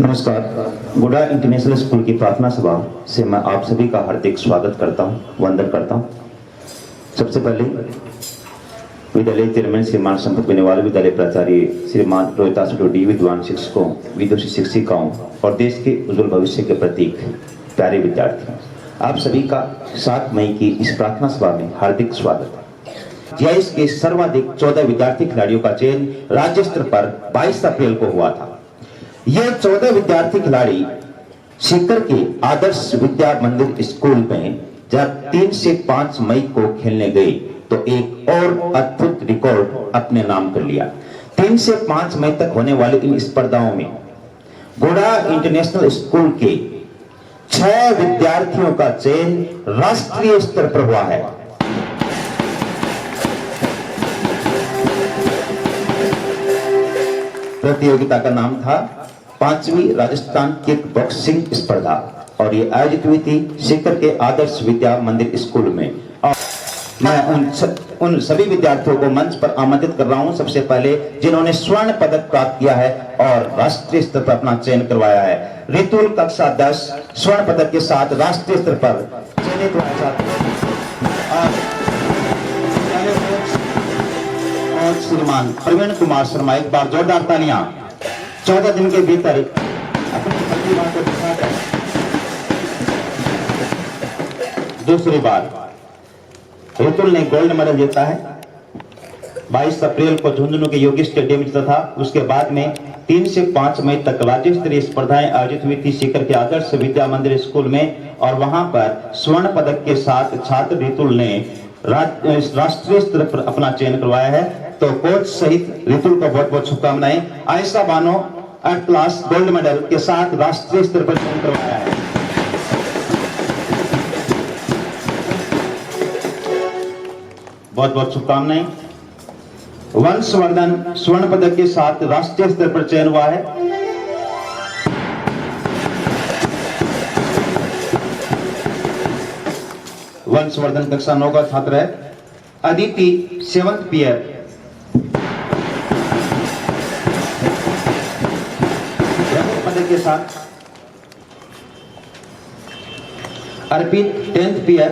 नमस्कार। गुड़ा international school की प्रार्थना सभा से मैं आप सभी का हार्दिक स्वागत करता हूं, वंदन करता हूं। सबसे पहले विद्यालय चेयरमैन श्रीमान संपत बेनीवाल, विद्यालय प्राचार्य श्रीमान रोहिता सुडोडी, विद्वान शिक्षकों, विदुषी शिक्षिकाओं और देश के उज्जवल भविष्य के प्रतीक प्यारे विद्यार्थी, आप सभी का 7 मई की इस प्रार्थना सभा में हार्दिक स्वागत है। जीआईएस के सर्वाधिक 14 विद्यार्थी खिलाड़ियों का चयन राज्य स्तर पर 22 अप्रैल को हुआ था। ये 14 विद्यार्थी खिलाड़ी सीकर के आदर्श विद्या मंदिर स्कूल में जब 3 से 5 मई को खेलने गए तो एक और अद्भुत रिकॉर्ड अपने नाम कर लिया। 3 से 5 मई तक होने वाली इन स्पर्धाओं में गुड़ा इंटरनेशनल स्कूल के 6 विद्यार्थियों का चयन राष्ट्रीय स्तर पर हुआ है। प्रतियोगिता का नाम था 5वीं राजस्थान किक बॉक्सिंग स्पर्धा और ये आयोजित हुई थी सीकर के आदर्श विद्या मंदिर स्कूल में। और मैं उन सभी विद्यार्थियों को मंच पर आमंत्रित कर रहा हूं, सबसे पहले जिन्होंने स्वर्ण पदक प्राप्त किया है और राष्ट्रीय स्तर पर अपना चयन करवाया है। रितुल कक्षा 10 स्वर्ण पदक के साथ राष्ट्रीय स्तर पर चयनित हुआ है। और श्रीमान प्रवीण कुमार शर्मा, एक बार जोरदार तालियां। 14 दिन के भीतर अपनी प्रतिभा को दिखाकर दूसरी बार रितुल ने गोल्ड मेडल जीता है। 22 अप्रैल को झुंझुनू के योगी स्टेडियम में जीता था। उसके बाद में 3 से 5 मई तक राज्य स्तरीय स्पर्धाएं आयोजित हुई थी सीकर के आदर्श विद्या मंदिर स्कूल में और वहां पर स्वर्ण पदक के साथ छात्र रितुल ने राष्ट्रीय स्तर पर अपना चयन करवाया है। तो कोच सहित रितुल को बहुत बहुत शुभकामनाएं। Ayesha Bano 8 class gold medal के साथ राष्ट्रीय स्तर पर चयन करवाया है। बहुत बहुत शुभकामनाएं। वंशवर्धन स्वर्ण पदक के साथ राष्ट्रीय स्तर पर चयन हुआ है। वंशवर्धन कक्षा 9 का छात्र है। अदिति 7th पीयर पदक के साथ। अर्पित 10th पीयर।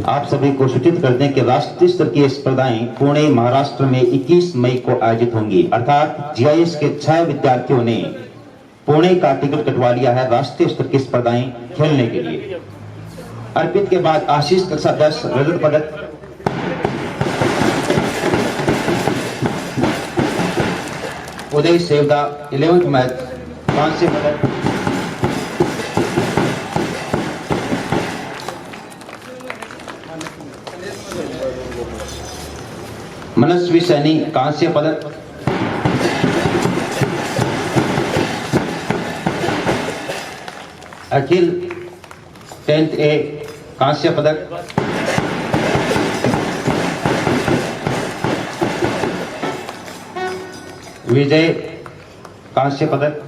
आप सभी को सूचित कर दें कि राष्ट्रीय स्तर की स्पर्धाएं पुणे महाराष्ट्र में 21 मई को आयोजित होंगी। अर्थात जीआईएस के 6 विद्यार्थियों ने पुणे का टिकट कटवा लिया है राष्ट्रीय स्तर की स्पर्धाएं खेलने के लिए। अर्पित के बाद आशीष कक्षा 10 रजत पदक। उदय सेवदा 11th मैच कांस्य पदक। मनस्वी सैनी कांस्य पदक। अखिल 10th A कांस्य पदक। विजय कांस्य पदक।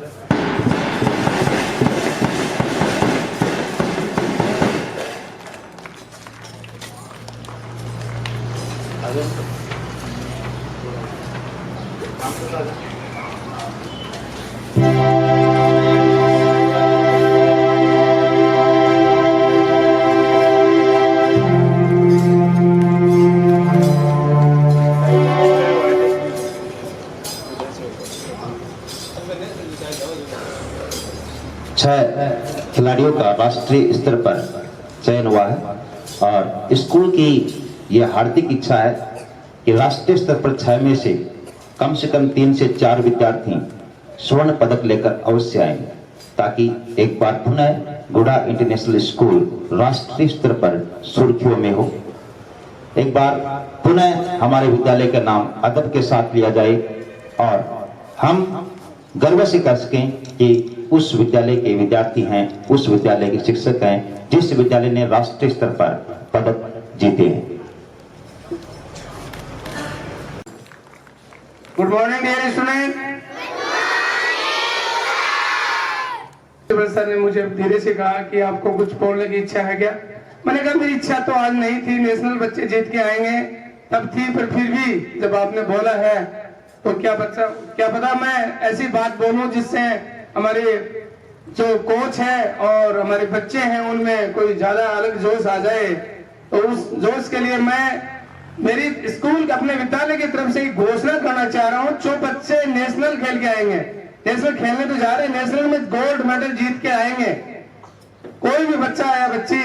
खिलाड़ियों का राष्ट्रीय स्तर पर चयन हुआ है और स्कूल की यह हार्दिक इच्छा है कि राष्ट्रीय स्तर पर 6 में से कम 3 से 4 विद्यार्थी स्वर्ण पदक लेकर अवश्य आएंगे, ताकि एक बार पुनः गुड़ा इंटरनेशनल स्कूल राष्ट्रीय स्तर पर सुर्खियों में हो। एक बार पुनः हमारे विद्यालय का नाम अदब के साथ लिया जाए और हम गर्व से कह सकें कि उस विद्यालय के विद्यार्थी हैं, उस विद्यालय के शिक्षक हैं जिस विद्यालय ने राष्ट्रीय स्तर पर पदक जीते हैं। Good morning dear student. Sir ने मुझे धीरे से कहा कि आपको कुछ बोलने की इच्छा है क्या। मैंने कहा मेरी इच्छा तो आज नहीं थी, नेशनल बच्चे जीत के आएंगे तब थी, पर फिर भी जब आपने बोला है तो क्या पता मैं ऐसी बात बोलूं जिससे हमारे जो कोच है और हमारे बच्चे हैं उनमें कोई ज्यादा अलग जोश आ जाए, तो उस जोश के लिए मैं मेरी स्कूल अपने विद्यालय की तरफ से घोषणा करना चाह रहा हूं, जो बच्चे नेशनल खेल के आएंगे, नेशनल खेलने तो जा रहे हैं, नेशनल में गोल्ड मेडल जीत के आएंगे, कोई भी बच्चा आया बच्ची,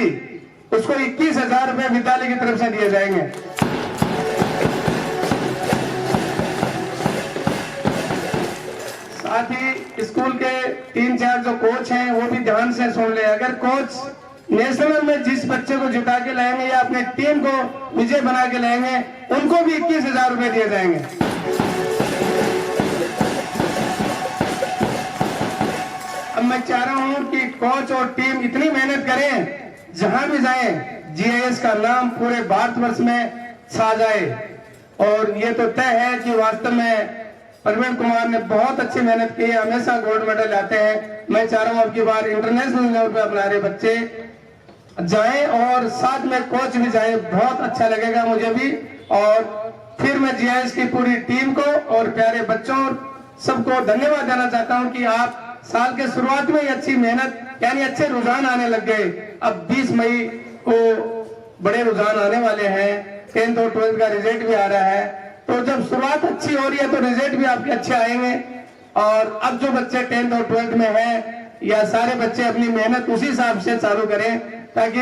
उसको 21,000 रुपए विद्यालय की तरफ से दिए जाएंगे। साथ ही स्कूल के 3-4 जो कोच हैं वो भी ध्यान से सुन ले, अगर कोच नेशनल में जिस बच्चे को जिता के लाएंगे या अपने टीम को विजय बना के लाएंगे, उनको भी 21,000 रुपए दिए जाएंगे। अब मैं चाह रहा हूं कि कोच और टीम इतनी मेहनत करें, जहां भी जाएं जीआईएस का नाम पूरे भारतवर्ष में छा जाए। और ये तो तय है कि वास्तव में प्रवीण कुमार ने बहुत अच्छी मेहनत की है, हमेशा गोल्ड मेडल लाते हैं। मैं चाह रहा हूं अब की बार इंटरनेशनल लेवल पे अपना रहे बच्चे जाएं और साथ में कोच भी जाए, बहुत अच्छा लगेगा मुझे भी। और फिर मैं जीआईएस की पूरी टीम को और प्यारे बच्चों सबको धन्यवाद देना चाहता हूं कि आप साल के शुरुआत में ही अच्छी मेहनत, यानी अच्छे रुझान आने लग गए। अब 20 मई को बड़े रुझान आने वाले हैं, 10th और 12th का रिजल्ट भी आ रहा है, तो जब शुरुआत अच्छी हो रही है तो रिजल्ट भी आपके अच्छे आएंगे। और अब जो बच्चे 10th और 12th में हैं, या सारे बच्चे अपनी मेहनत उसी हिसाब से चालू करें ताकि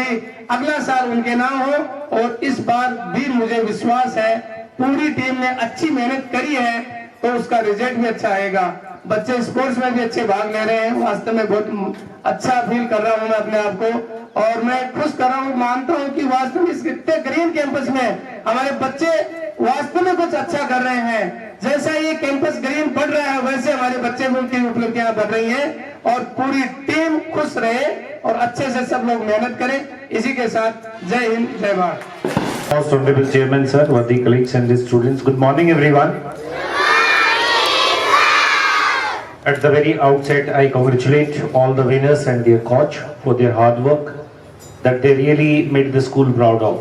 अगला साल उनके नाम हो। और इस बार भी मुझे विश्वास है पूरी टीम ने अच्छी मेहनत करी है तो उसका रिजल्ट भी अच्छा आएगा। बच्चे स्पोर्ट्स में भी अच्छे भाग ले रहे हैं, वास्तव में बहुत अच्छा फील कर रहा हूं मैं अपने आप को, और मैं खुश कर रहा हूं, मानता हूं कि वास्तव में इस इतने ग्रीन कैंपस में हमारे बच्चे वास्तव में कुछ अच्छा कर रहे हैं। जैसा ये कैंपस ग्रीन बढ़ रहा है वैसे हमारे बच्चे की उपलब्धियां बढ़ रही हैं, और पूरी टीम खुश रहे और अच्छे से सब लोग मेहनत करें। इसी के साथ जय हिंद, जय Bharat. Most honorable Chairman sir, worthy colleagues and the students, good morning everyone. At the very outset, I congratulate all the winners and their coach for their hard work that they really made the school proud of.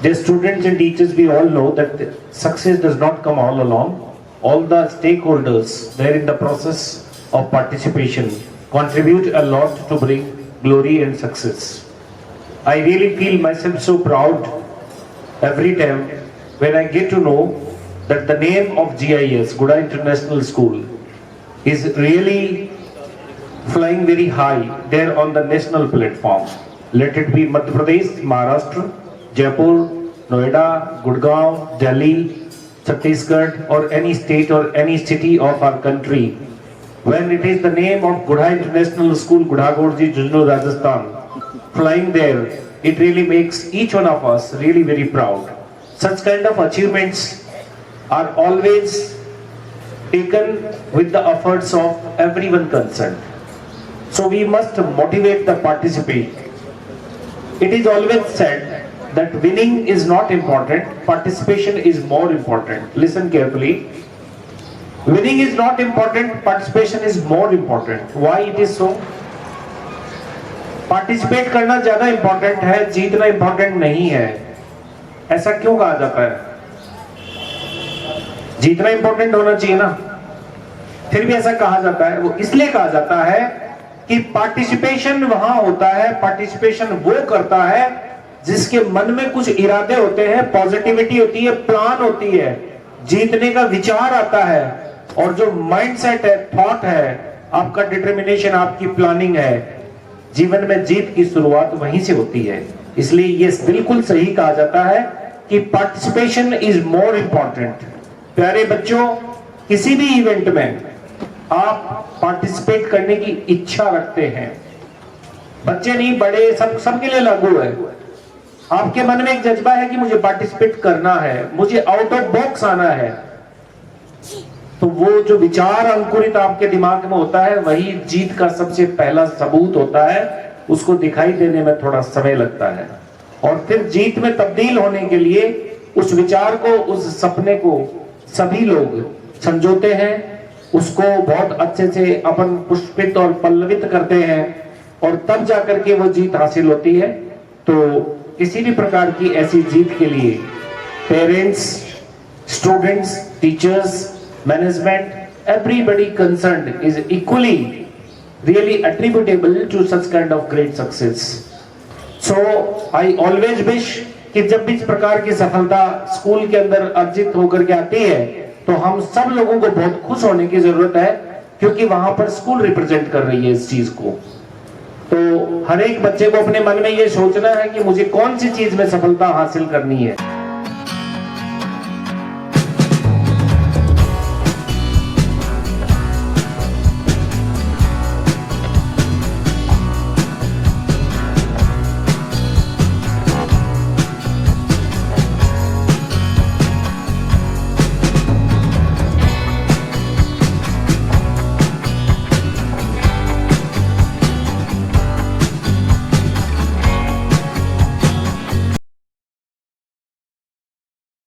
Dear students and teachers, we all know that success does not come all alone. All the stakeholders there in the process of participation contribute a lot to bring glory and success. I really feel myself so proud every time when I get to know that the name of GIS, Guda International School, is really flying very high there on the national platform. Let it be Madhya Pradesh, Maharashtra, Jaipur, Noida, Gurgaon, Delhi, Chhattisgarh, or any state or any city of our country. When it is the name of Guda International School, Gudagorji, Jujnu, Rajasthan, flying there, it really makes each one of us really very proud. Such kind of achievements are always taken with the efforts of everyone concerned. So we must motivate the participant. It is always said that winning is not important, participation is more important. Listen carefully. Winning is not important, participation is more important. Why it is so? Participate करना ज्यादा important है, जीतना important नहीं है। ऐसा क्यों कहा जाता है? जीतना इंपॉर्टेंट होना चाहिए ना, फिर भी ऐसा कहा जाता है। वो इसलिए कहा जाता है कि पार्टिसिपेशन वहां होता है, पार्टिसिपेशन वो करता है जिसके मन में कुछ इरादे होते हैं, पॉजिटिविटी होती है, प्लान होती है, जीतने का विचार आता है, और जो माइंडसेट है, थॉट है, आपका डिटर्मिनेशन, आपकी प्लानिंग है, जीवन में जीत की शुरुआत वहीं से होती है। इसलिए ये बिल्कुल सही कहा जाता है कि पार्टिसिपेशन इज मोर इंपॉर्टेंट। प्यारे बच्चों, किसी भी इवेंट में आप पार्टिसिपेट करने की इच्छा रखते हैं, बच्चे नहीं बड़े, सबके लिए लागू है। आपके मन में एक जज्बा है कि मुझे पार्टिसिपेट करना है, मुझे आउट ऑफ बॉक्स आना है, तो वो जो विचार अंकुरित आपके दिमाग में होता है वही जीत का सबसे पहला सबूत होता है। उसको दिखाई देने में थोड़ा समय लगता है, और फिर जीत में तब्दील होने के लिए उस विचार को, उस सपने को सभी लोग संजोते हैं, उसको बहुत अच्छे से अपन पुष्पित और पल्लवित करते हैं, और तब जाकर के वो जीत हासिल होती है। तो किसी भी प्रकार की ऐसी जीत के लिए parents, students, teachers, management everybody concerned is equally really attributable to such kind of great success. So I always wish कि जब भी इस प्रकार की सफलता स्कूल के अंदर अर्जित होकर के आती है तो हम सब लोगों को बहुत खुश होने की जरूरत है, क्योंकि वहां पर स्कूल रिप्रेजेंट कर रही है इस चीज को। तो हर एक बच्चे को अपने मन में ये सोचना है कि मुझे कौन सी चीज में सफलता हासिल करनी है।